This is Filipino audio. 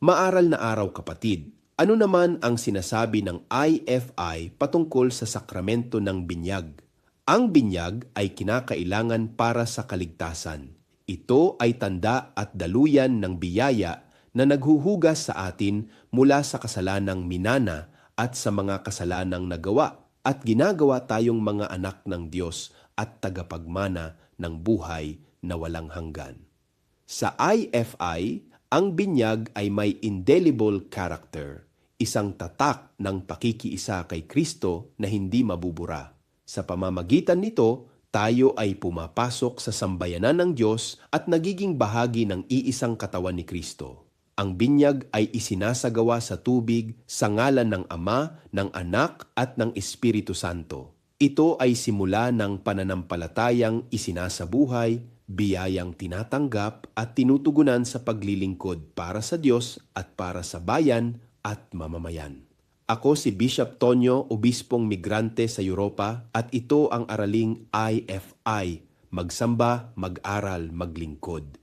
Maaral na araw kapatid, ano naman ang sinasabi ng IFI patungkol sa sakramento ng binyag? Ang binyag ay kinakailangan para sa kaligtasan. Ito ay tanda at daluyan ng biyaya na naghuhugas sa atin mula sa kasalanang minana at sa mga kasalanang nagawa at ginagawa tayong mga anak ng Diyos at tagapagmana ng buhay na walang hanggan. Sa IFI, ang binyag ay may indelible character, isang tatak ng pakikiisa kay Kristo na hindi mabubura. Sa pamamagitan nito, tayo ay pumapasok sa sambayanan ng Diyos at nagiging bahagi ng iisang katawan ni Kristo. Ang binyag ay isinasagawa sa tubig sa ngalan ng Ama, ng Anak at ng Espiritu Santo. Ito ay simula ng pananampalatayang isinasabuhay, biyayang tinatanggap at tinutugunan sa paglilingkod para sa Diyos at para sa bayan at mamamayan. Ako si Bishop Tonyo, Obispong Migrante sa Europa at ito ang araling IFI, magsamba, mag-aral, maglingkod.